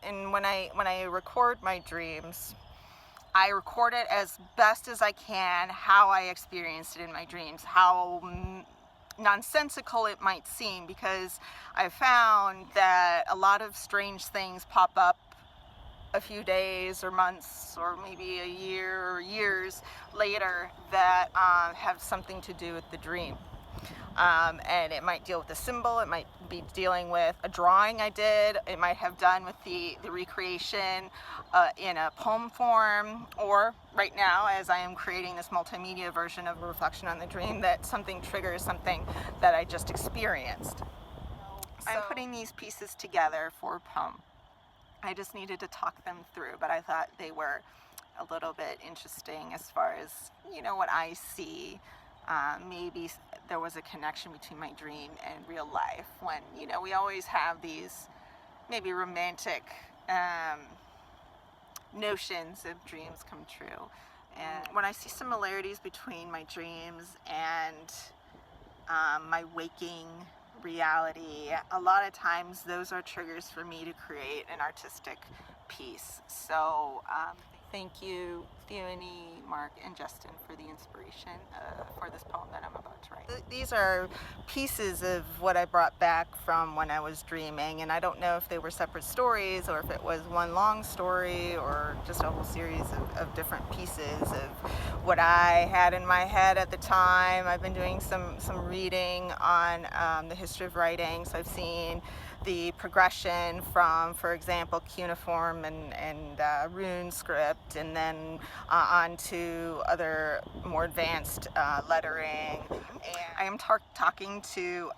And when I record my dreams, I record it as best as I can, how I experienced it in my dreams, how nonsensical it might seem, because I found that a lot of strange things pop up a few days or months or maybe a year or years later that have something to do with the dream. And it might deal with a symbol, it might be dealing with a drawing I did, it might have done with the recreation in a poem form, or right now as I am creating this multimedia version of a reflection on the dream, that something triggers something that I just experienced. I'm putting these pieces together for a poem. I just needed to talk them through, but I thought they were a little bit interesting as far as, what I see. Maybe there was a connection between my dream and real life when, we always have these maybe romantic notions of dreams come true. And when I see similarities between my dreams and my waking reality, a lot of times those are triggers for me to create an artistic piece. So thank you, Theonie, Mark, and Justin for the inspiration for this poem that I'm about to write. These are pieces of what I brought back from when I was dreaming, and I don't know if they were separate stories or if it was one long story or just a whole series of different pieces of what I had in my head at the time. I've been doing some reading on the history of writing, so I've seen the progression from, for example, cuneiform and rune script, and then on to other more advanced lettering. And I am talking to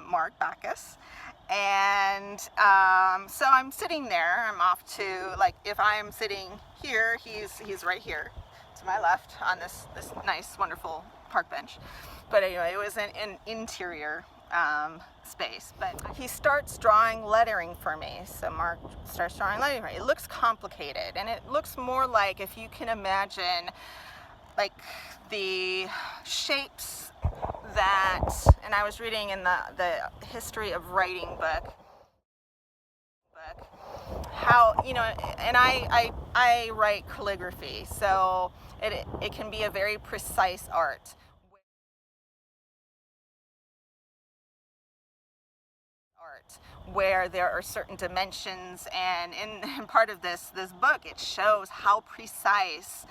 Mark Bacchus, and so I'm sitting there. I'm off to, if I'm sitting here, he's right here to my left on this nice, wonderful park bench. But anyway, it was an interior space, but he starts drawing lettering for me. So Mark starts drawing lettering for me. It looks complicated, and it looks more like, if you can imagine, like the shapes that, and I was reading in the history of writing book, how, and I write calligraphy, so it can be a very precise art. Where there are certain dimensions, and in part of this book, it shows how precise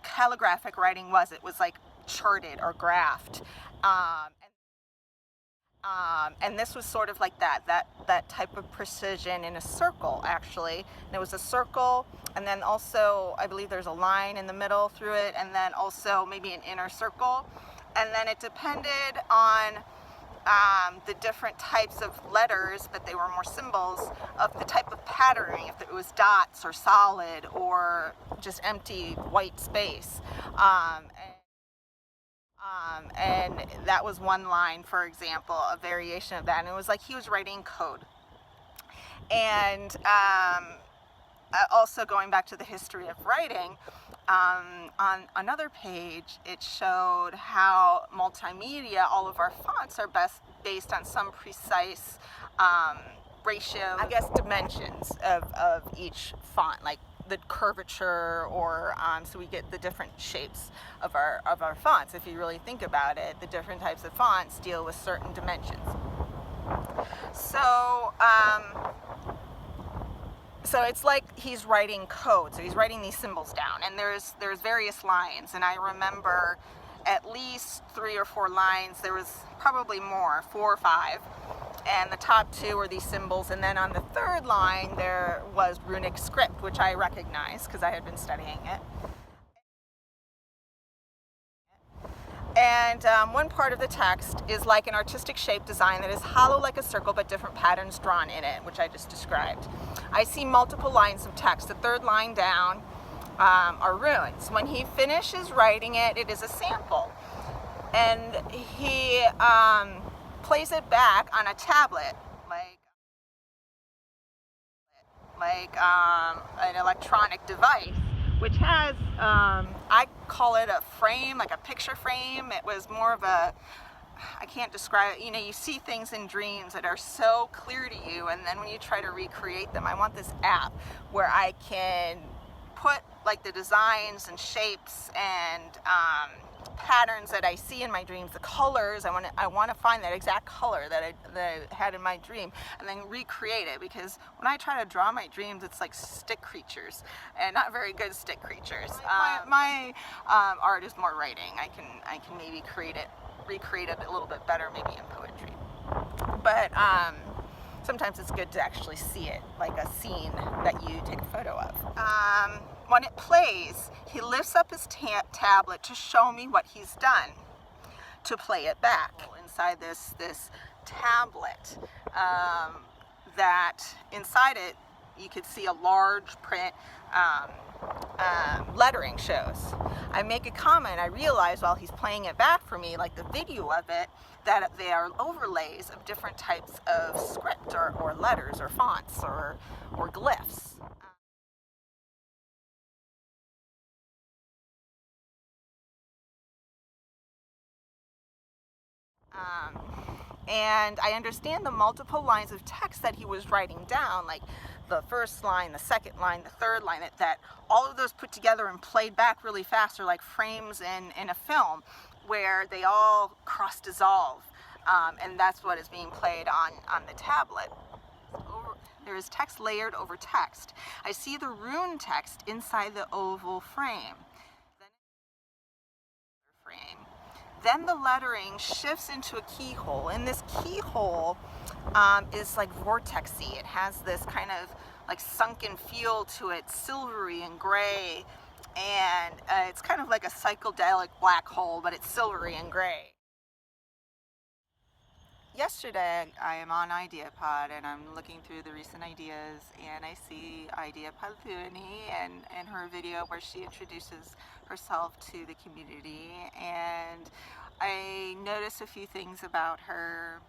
calligraphic writing was. It was like charted or graphed, and this was sort of like that type of precision in a circle, actually. And it was a circle, and then also I believe there's a line in the middle through it, and then also maybe an inner circle, and then it depended on the different types of letters, but they were more symbols of the type of patterning, if it was dots or solid or just empty white space. And that was one line, for example, a variation of that, and it was like he was writing code. And also going back to the history of writing, on another page, it showed how multimedia, all of our fonts are based on some precise ratio, I guess, dimensions of each font, like the curvature, or so we get the different shapes of our fonts. If you really think about it, the different types of fonts deal with certain dimensions. So it's like he's writing code, so he's writing these symbols down, and there's various lines, and I remember at least 3 or 4 lines. There was probably more, 4 or 5, and the top 2 were these symbols, and then on the 3rd line there was runic script, which I recognized because I had been studying it. And one part of the text is like an artistic shape design that is hollow like a circle, but different patterns drawn in it, which I just described. I see multiple lines of text. The 3rd line down are runes. When he finishes writing it, it is a sample. And he plays it back on a tablet, like an electronic device, which has, I call it a frame, like a picture frame. It was more of a, I can't describe it. You know, you see things in dreams that are so clear to you, and then when you try to recreate them, I want this app where I can put like the designs and shapes and patterns that I see in my dreams, the colors. I want to find that exact color that I had in my dream, and then recreate it. Because when I try to draw my dreams, it's like stick creatures, and not very good stick creatures. My art is more writing. I can maybe recreate it a little bit better, maybe in poetry. But sometimes it's good to actually see it, like a scene that you take a photo of. When it plays, he lifts up his tablet to show me what he's done, to play it back. Inside this tablet, that inside it you could see a large print lettering shows. I make a comment, I realize while he's playing it back for me, like the video of it, that they are overlays of different types of script or letters or fonts or glyphs. And I understand the multiple lines of text that he was writing down, like the first line, the second line, the third line, that all of those put together and played back really fast are like frames in a film where they all cross-dissolve, and that's what is being played on the tablet. There is text layered over text. I see the rune text inside the oval frame. Then the lettering shifts into a keyhole, and this keyhole is like vortexy. It has this kind of like sunken feel to it, silvery and gray, and it's kind of like a psychedelic black hole, but it's silvery and gray. Yesterday I am on IdeaPod and I'm looking through the recent ideas, and I see IdeaPod Thuani and her video where she introduces herself to the community, and I notice a few things about her.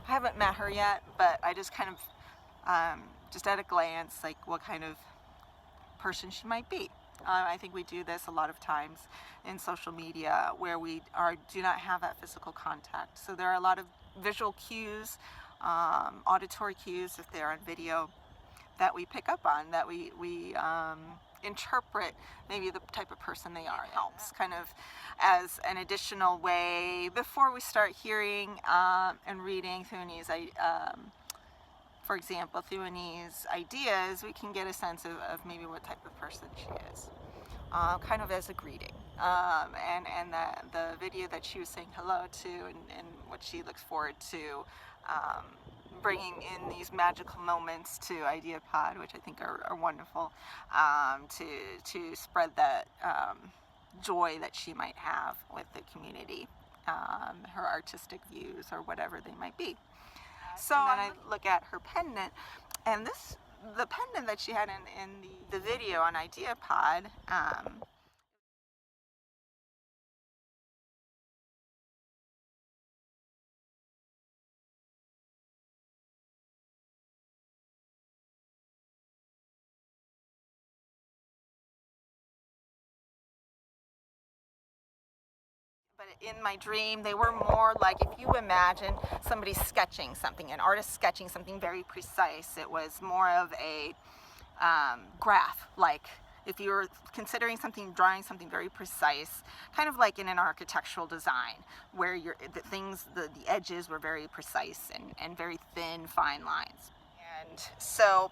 I haven't met her yet, but I just kind of just at a glance, like what kind of person she might be. I think we do this a lot of times in social media where we do not have that physical contact. So there are a lot of visual cues, auditory cues if they're on video, that we pick up on, that we interpret maybe the type of person they are. It helps kind of as an additional way before we start hearing and reading Thuani's for example, Thuani's ideas, we can get a sense of maybe what type of person she is, kind of as a greeting. And the video that she was saying hello to, and what she looks forward to bringing in these magical moments to IdeaPod, which I think are wonderful, to spread that joy that she might have with the community, her artistic views or whatever they might be. So then I look at her pendant, and the pendant that she had in the video on IdeaPod, but in my dream, they were more like, if you imagine somebody sketching something, an artist sketching something very precise, it was more of a graph, like if you were considering something, drawing something very precise, kind of like in an architectural design, where the edges were very precise and very thin, fine lines. And so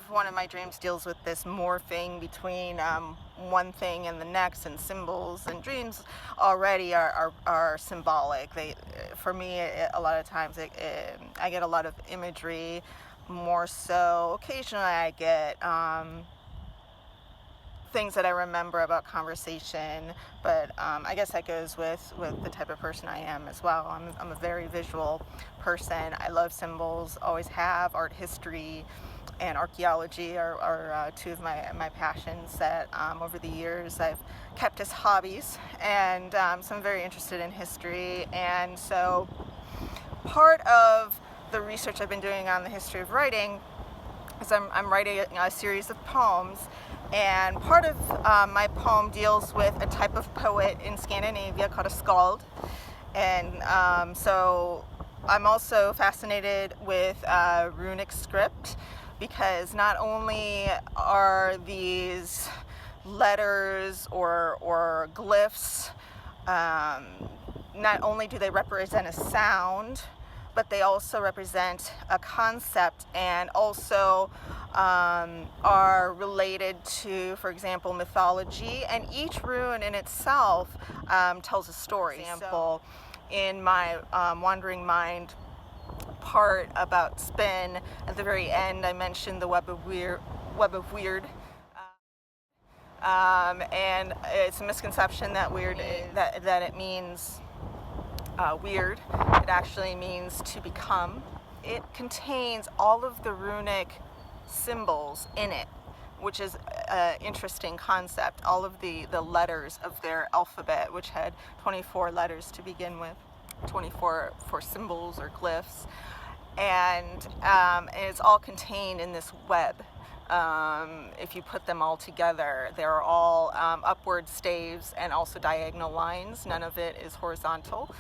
one of my dreams deals with this morphing between one thing and the next, and symbols and dreams already are symbolic. For me, a lot of times I get a lot of imagery, more so occasionally I get things that I remember about conversation, but I guess that goes with the type of person I am as well. I'm a very visual person. I love symbols, always have. Art history and archaeology are two of my passions that over the years I've kept as hobbies, and so I'm very interested in history. And so part of the research I've been doing on the history of writing is I'm writing a series of poems, and part of my poem deals with a type of poet in Scandinavia called a skald, And so I'm also fascinated with runic script, because not only are these letters or glyphs, not only do they represent a sound, but they also represent a concept, and also are related to, for example, mythology. And each rune in itself tells a story. For example, in my Wandering Mind part about spin, at the very end I mentioned the web of weird. And it's a misconception that that it means weird. It actually means to become. It contains all of the runic symbols in it, which is an interesting concept. All of the letters of their alphabet, which had 24 letters to begin with, 24 for symbols or glyphs, and it's all contained in this web. If you put them all together, they're all upward staves and also diagonal lines. None of it is horizontal.